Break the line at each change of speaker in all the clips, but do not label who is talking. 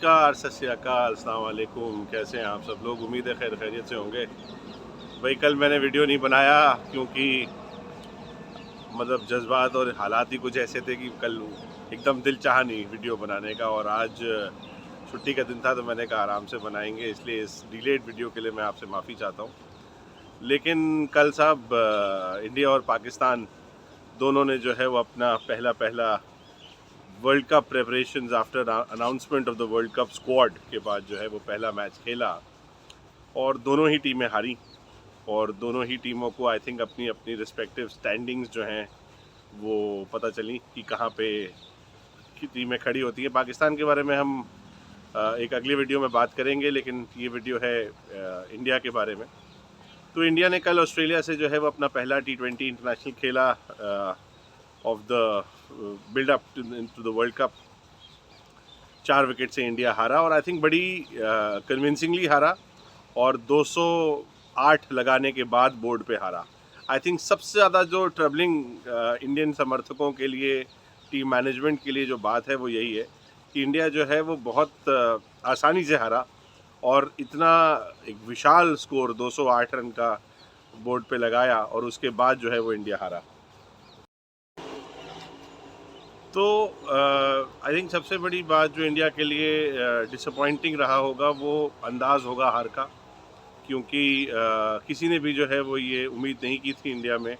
नमस्कार, सत श्री अकाल, अस्सलाम वालेकुम। कैसे हैं आप सब लोग? उम्मीद है खैर खैरियत से होंगे। भाई कल मैंने वीडियो नहीं बनाया क्योंकि जज्बात और हालात ही कुछ ऐसे थे कि कल एकदम दिल चाहा नहीं वीडियो बनाने का, और आज छुट्टी का दिन था तो मैंने कहा आराम से बनाएंगे, इसलिए इस डिलेड वीडियो के लिए मैं आपसे माफ़ी चाहता हूँ। लेकिन कल साहब इंडिया और पाकिस्तान दोनों ने जो है वो अपना पहला world cup preparations after announcement of the world cup squad के बाद जो है वो पहला मैच खेला, और दोनों ही टीमें हारी। और दोनों ही टीमों को आई थिंक अपनी अपनी रिस्पेक्टिव स्टैंडिंग्स जो हैं वो पता चली कि कहाँ पे की टीमें खड़ी होती हैं। पाकिस्तान के बारे में हम एक अगली वीडियो में बात करेंगे, लेकिन ये वीडियो है इंडिया के बारे में। तो इंडिया ने कल ऑस्ट्रेलिया से जो है वो अपना पहला T20 इंटरनेशनल खेला of the build up to the world cup. 4 wicket से इंडिया हारा, और आई थिंक बड़ी कन्विंसिंगली हारा, और 208 लगाने के बाद बोर्ड पे हारा। आई थिंक सबसे ज़्यादा जो ट्रबलिंग इंडियन समर्थकों के लिए, टीम मैनेजमेंट के लिए जो बात है वो यही है कि इंडिया जो है वो बहुत आसानी से हारा, और इतना एक विशाल स्कोर 208 रन का बोर्ड पे लगाया, और उसके बाद जो है वो इंडिया हारा। तो आई थिंक सबसे बड़ी बात जो इंडिया के लिए डिसअपॉइंटिंग रहा होगा वो अंदाज़ होगा हार का, क्योंकि किसी ने भी जो है वो ये उम्मीद नहीं की थी इंडिया में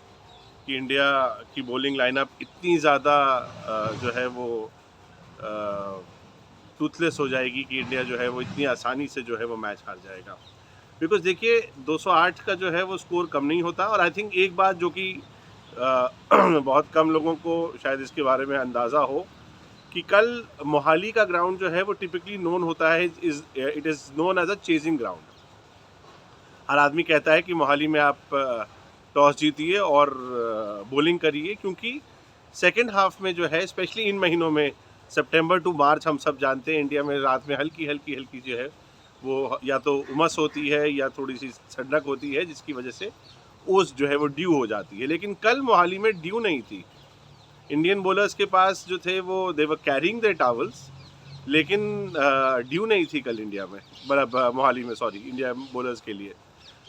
कि इंडिया की बॉलिंग लाइनअप इतनी ज़्यादा जो है वो टूथलेस हो जाएगी कि इंडिया जो है वो इतनी आसानी से जो है वो मैच हार जाएगा। बिकॉज देखिए 208 का जो है वो स्कोर कम नहीं होता, और आई थिंक एक बात जो कि बहुत कम लोगों को शायद इसके बारे में अंदाज़ा हो कि कल मोहाली का ग्राउंड जो है वो टिपिकली नोन होता है, it is known as a chasing ground. हर आदमी कहता है कि मोहाली में आप टॉस जीतिए और बॉलिंग करिए, क्योंकि सेकेंड हाफ में जो है स्पेशली इन महीनों में सितंबर टू मार्च हम सब जानते हैं इंडिया में रात में हल्की हल्की जो है वो या तो उमस होती है या थोड़ी सी ठंडक होती है, जिसकी वजह से ओस जो है वो ड्यू हो जाती है। लेकिन कल मोहाली में ड्यू नहीं थी। इंडियन बॉलर्स के पास जो थे वो दे वर कैरिंग देयर टॉवल्स, लेकिन ड्यू नहीं थी कल इंडिया में, मतलब मोहाली में, सॉरी, इंडिया बॉलर्स के लिए।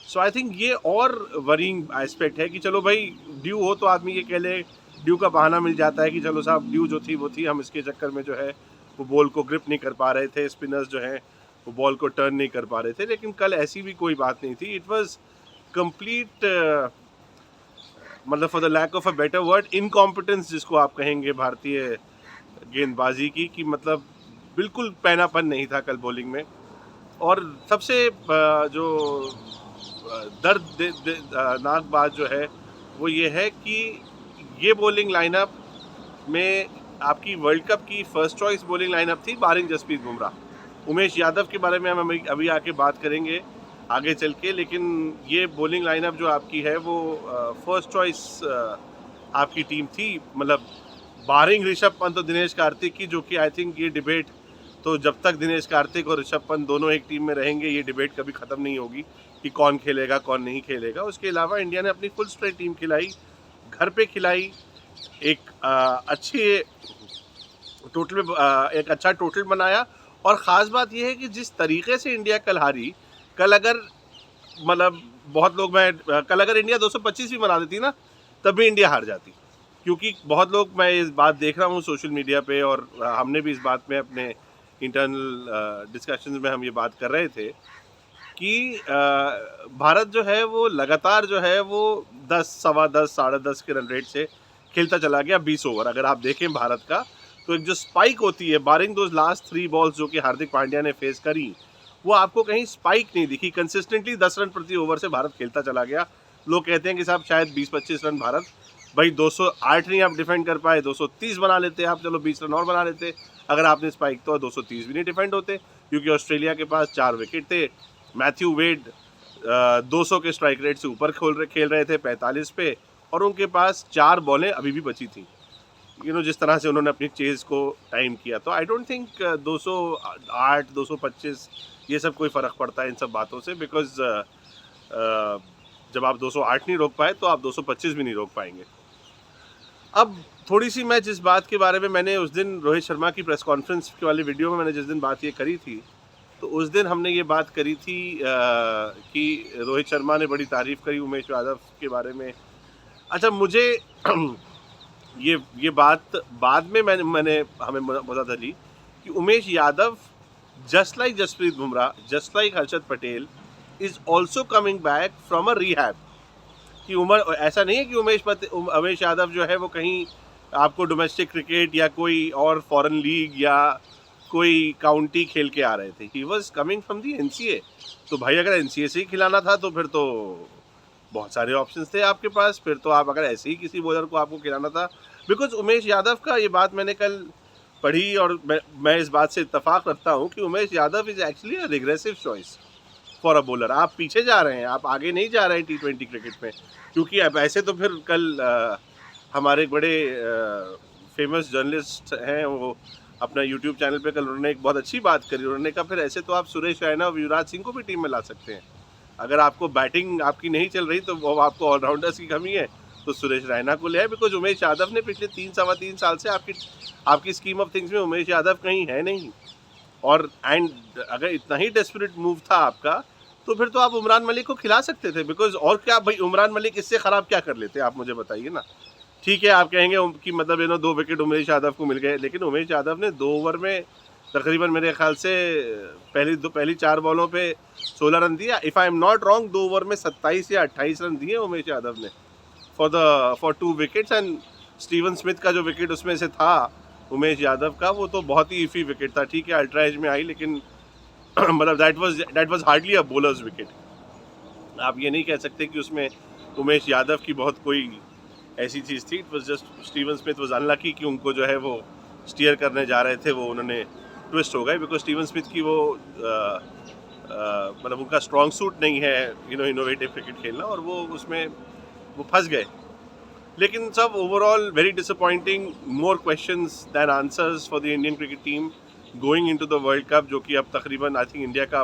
सो आई थिंक ये और वरिंग एस्पेक्ट है कि चलो भाई ड्यू हो तो आदमी ये कह ले, ड्यू का बहाना मिल जाता है कि चलो साहब ड्यू जो थी वो थी, हम इसके चक्कर में जो है वो बॉल को ग्रिप नहीं कर पा रहे थे, स्पिनर्स जो हैं वो बॉल को टर्न नहीं कर पा रहे थे। लेकिन कल ऐसी भी कोई बात नहीं थी। इट वाज कंप्लीट, मतलब for the lack of a better word, incompetence जिसको आप कहेंगे भारतीय गेंदबाजी की, कि मतलब बिल्कुल पैनापन नहीं था कल बॉलिंग में। और सबसे जो नाक बात जो है वो ये है कि ये बॉलिंग लाइनअप में आपकी वर्ल्ड कप की फर्स्ट चॉइस बॉलिंग लाइनअप थी बारिंग जसप्रीत बुमराह। उमेश यादव के बारे में हम अभी आके बात करेंगे आगे चल के, लेकिन ये बॉलिंग लाइनअप जो आपकी है वो फर्स्ट चॉइस आपकी टीम थी, मतलब बारिंग ऋषभ पंत और दिनेश कार्तिक की, जो कि आई थिंक ये डिबेट तो जब तक दिनेश कार्तिक और ऋषभ पंत दोनों एक टीम में रहेंगे ये डिबेट कभी ख़त्म नहीं होगी कि कौन खेलेगा कौन नहीं खेलेगा। उसके अलावा इंडिया ने अपनी फुल स्ट्रेंथ टीम खिलाई, घर पे खिलाई, एक अच्छे टोटल एक अच्छा टोटल बनाया। और ख़ास बात यह है कि जिस तरीके से इंडिया कल हारी, कल अगर मतलब बहुत लोग, मैं कल अगर इंडिया 225 भी बना देती ना तब भी इंडिया हार जाती, क्योंकि बहुत लोग, मैं इस बात देख रहा हूँ सोशल मीडिया पे, और हमने भी इस बात में अपने इंटरनल डिस्कशंस में हम ये बात कर रहे थे कि भारत जो है वो लगातार जो है वो 10, सवा 10, साढ़े 10 के रन रेट से खेलता चला गया 20 ओवर। अगर आप देखें भारत का, तो एक जो स्पाइक होती है बारिंग दोज लास्ट 3 बॉल्स जो कि हार्दिक पांड्या ने फेस करी, वो आपको कहीं स्पाइक नहीं दिखी। कंसिस्टेंटली 10 रन प्रति ओवर से भारत खेलता चला गया। लोग कहते हैं कि साहब शायद 20-25 रन भारत, भाई 208 नहीं आप डिफेंड कर पाए, 230 बना लेते आप, चलो 20 रन और बना लेते अगर आपने स्पाइक, तो 230 भी नहीं डिफेंड होते, क्योंकि ऑस्ट्रेलिया के पास 4 विकेट थे। मैथ्यू वेड 200 के स्ट्राइक रेट से ऊपर खेल रहे थे 45 पे, और उनके पास 4 बॉलें अभी भी बची थी। जिस तरह से उन्होंने अपनी चेज़ को टाइम किया, तो आई डोंट थिंक 208, 225 ये सब कोई फ़र्क पड़ता है इन सब बातों से, बिकॉज जब आप 208 नहीं रोक पाए तो आप 225 भी नहीं रोक पाएंगे। अब थोड़ी सी मैं जिस बात के बारे में मैंने उस दिन रोहित शर्मा की प्रेस कॉन्फ्रेंस के वाली वीडियो में मैंने जिस दिन बात ये करी थी, तो उस दिन हमने ये बात करी थी कि रोहित शर्मा ने बड़ी तारीफ़ करी उमेश यादव के बारे में। अच्छा, मुझे ये बात बाद में मैंने हमें पता चली कि Umesh Yadav just like Jasprit Bumrah, just like Harshad Patel is also coming back from a rehab. कि उम्र ऐसा नहीं है कि उमेश यादव जो है वो कहीं आपको डोमेस्टिक क्रिकेट या कोई और फॉरेन लीग या कोई काउंटी खेल के आ रहे थे। He was coming from the NCA. तो भाई अगर एनसीए से ही खिलाना था तो फिर तो बहुत सारे ऑप्शंस थे आपके पास। फिर तो आप अगर ऐसे ही किसी बॉलर को आपको खिलाना था, बिकॉज उमेश यादव का ये बात मैंने कल पढ़ी और मैं इस बात से इत्तेफाक रखता हूँ कि Umesh Yadav is actually a regressive choice for a bowler. आप पीछे जा रहे हैं, आप आगे नहीं जा रहे हैं T20 क्रिकेट में। क्योंकि अब ऐसे तो फिर कल हमारे बड़े फेमस जर्नलिस्ट हैं, वो अपना यूट्यूब चैनल पे कल उन्होंने एक बहुत अच्छी बात करी। उन्होंने कहा फिर ऐसे तो आप सुरेश रैना और युवराज सिंह को भी टीम में ला सकते हैं। अगर आपको बैटिंग आपकी नहीं चल रही तो वो आपको ऑलराउंडर्स की कमी है तो सुरेश रैना को ले आए। बिकॉज उमेश यादव ने पिछले 3 साल से आपकी स्कीम ऑफ थिंग्स में उमेश यादव कहीं है नहीं। और अगर इतना ही डेस्परेट मूव था आपका तो फिर तो आप उमरान मलिक को खिला सकते थे। बिकॉज और क्या भाई, उमरान मलिक इससे ख़राब क्या कर लेते आप मुझे बताइए ना। ठीक है, आप कहेंगे कि मतलब 2 विकेट उमेश यादव को मिल गए, लेकिन उमेश यादव ने 2 ओवर में तकरीबन मेरे ख्याल से पहली 4 बॉलों पे 16 रन दिया। If I am not wrong 2 over में 27 या 28 रन दिए उमेश यादव ने for 2 wickets. And Steven Smith का जो विकेट उसमें से था उमेश यादव का, वो तो बहुत ही इफ़ी विकेट था। ठीक है, अल्ट्रा एज में आई, लेकिन मतलब that was hardly a bowlers wicket. आप ये नहीं कह सकते कि उसमें उमेश यादव की बहुत कोई ऐसी चीज़ थी। It was just Steven Smith was unlucky कि उनको जो है वो स्टीयर करने जा रहे थे, वो उन्होंने ट्विस्ट हो गए। बिकॉज स्टीवन स्मिथ की वो मतलब उनका स्ट्रॉन्ग सूट नहीं है इनोवेटिव क्रिकेट खेलना, और वो उसमें वो फंस गए। लेकिन सब overall very disappointing, more questions than answers for the Indian cricket team going into the world cup, जो कि अब तकरीबन आई थिंक इंडिया का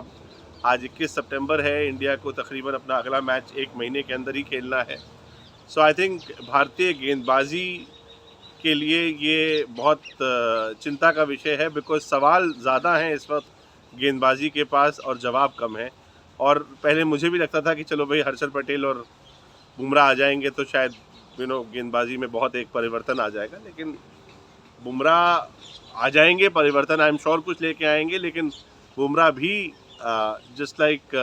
आज 21 सितंबर है। इंडिया को तकरीबन अपना अगला मैच 1 महीने के अंदर ही खेलना है। सो आई थिंक भारतीय गेंदबाजी के लिए ये बहुत चिंता का विषय है। बिकॉज सवाल ज़्यादा हैं इस वक्त गेंदबाजी के पास और जवाब कम है। और पहले मुझे भी लगता था कि चलो भाई हर्षद पटेल और बुमराह आ जाएंगे तो शायद गेंदबाजी में बहुत एक परिवर्तन आ जाएगा। लेकिन बुमराह आ जाएंगे, परिवर्तन आई एम श्योर कुछ लेके आएंगे, लेकिन बुमराह भी जस्ट लाइक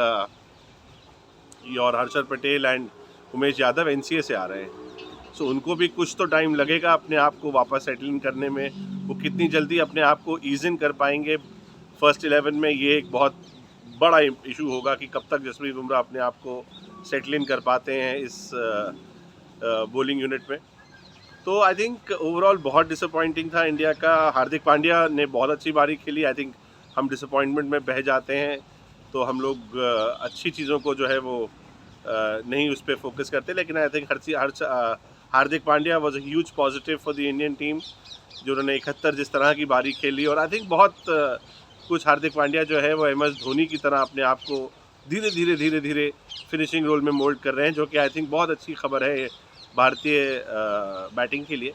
और हर्षद पटेल एंड उमेश यादव एनसीए से आ रहे हैं। सो उनको भी कुछ तो टाइम लगेगा अपने आप को वापस सेटल इन करने में। वो कितनी जल्दी अपने आप को ईज इन कर पाएंगे फर्स्ट 11 में, ये एक बहुत बड़ा इशू होगा कि कब तक जसप्रीत बुमराह अपने आप को सेटल इन कर पाते हैं इस बॉलिंग यूनिट में। तो आई थिंक ओवरऑल बहुत डिसअपॉइंटिंग था इंडिया का। हार्दिक पांड्या ने बहुत अच्छी बारी खेली। आई थिंक हम डिसअपॉइंटमेंट में बह जाते हैं तो हम लोग अच्छी चीज़ों को जो है वो नहीं उस पर फोकस करते। लेकिन I think Hardik Pandya was a huge positive for the Indian team, जो उन्होंने 71 जिस तरह की बारी खेली। और आई थिंक बहुत कुछ हार्दिक पांड्या जो है वो MS धोनी की तरह अपने आप को धीरे धीरे फिनिशिंग रोल में मोल्ड कर रहे हैं, जो कि आई थिंक बहुत अच्छी खबर है भारतीय बैटिंग के लिए।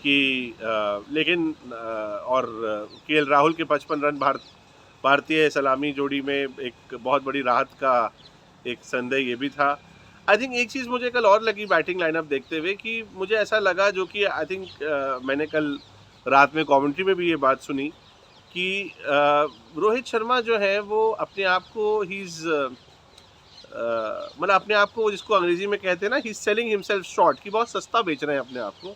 कि लेकिन और KL राहुल के 55 रन भारतीय सलामी जोड़ी में एक बहुत बड़ी राहत का एक संदेह ये भी था। आई थिंक एक चीज़ मुझे कल और लगी बैटिंग लाइनअप देखते हुए, कि मुझे ऐसा लगा, जो कि आई थिंक मैंने कल रात में कमेंट्री में भी ये बात सुनी, कि रोहित शर्मा जो है वो अपने आप को मतलब अपने आप को, जिसको अंग्रेजी में कहते हैं ना, he is selling himself short, कि बहुत सस्ता बेच रहे हैं अपने आप को।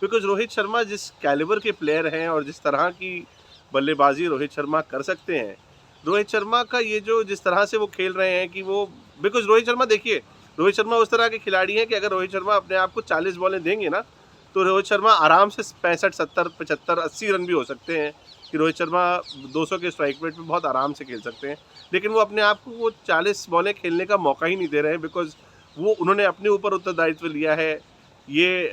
बिकॉज रोहित शर्मा जिस कैलिबर के प्लेयर हैं और जिस तरह की बल्लेबाजी रोहित शर्मा कर सकते हैं, रोहित शर्मा का ये जो जिस तरह से वो खेल रहे हैं कि वो, बिकॉज रोहित शर्मा देखिए, रोहित शर्मा उस तरह के खिलाड़ी हैं कि अगर रोहित शर्मा अपने आप को 40 बॉलें देंगे ना, तो रोहित शर्मा आराम से 65, 70, 75, 80 रन भी हो सकते हैं। कि रोहित शर्मा 200 के स्ट्राइक रेट में बहुत आराम से खेल सकते हैं। लेकिन वो अपने आप को वो 40 बॉलें खेलने का मौका ही नहीं दे रहे हैं, बिकॉज वो उन्होंने अपने ऊपर उत्तरदायित्व लिया है ये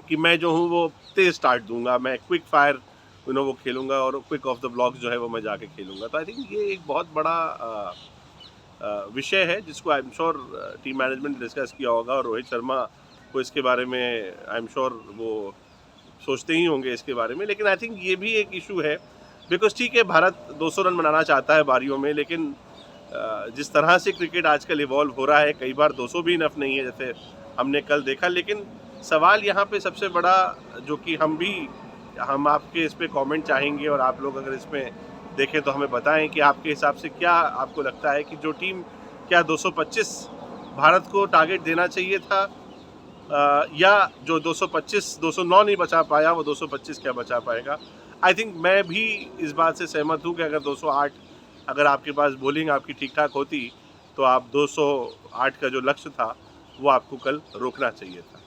कि मैं जो हूँ वो तेज़ स्टार्ट दूंगा, मैं क्विक फायर वो खेलूंगा और क्विक ऑफ द ब्लॉक्स जो है वो मैं जाके खेलूंगा। तो आई थिंक ये एक बहुत बड़ा विषय है जिसको I am sure team management discuss किया होगा। और रोहित शर्मा वो इसके बारे में आई एम श्योर वो सोचते ही होंगे इसके बारे में। लेकिन आई थिंक ये भी एक इशू है, बिकॉज ठीक है भारत 200 रन बनाना चाहता है बारियों में, लेकिन जिस तरह से क्रिकेट आजकल इवॉल्व हो रहा है, कई बार 200 भी इनफ नहीं है, जैसे हमने कल देखा। लेकिन सवाल यहाँ पे सबसे बड़ा, जो कि हम आपके इस पे कमेंट चाहेंगे, और आप लोग अगर इसमें देखें तो हमें बताएं कि आपके हिसाब से क्या आपको लगता है कि जो टीम, क्या 225 भारत को टारगेट देना चाहिए था, या जो 209 नहीं बचा पाया वो 225 क्या बचा पाएगा। आई थिंक मैं भी इस बात से सहमत हूँ कि अगर 208 अगर आपके पास बॉलिंग आपकी ठीक ठाक होती तो आप 208 का जो लक्ष्य था वो आपको कल रोकना चाहिए था।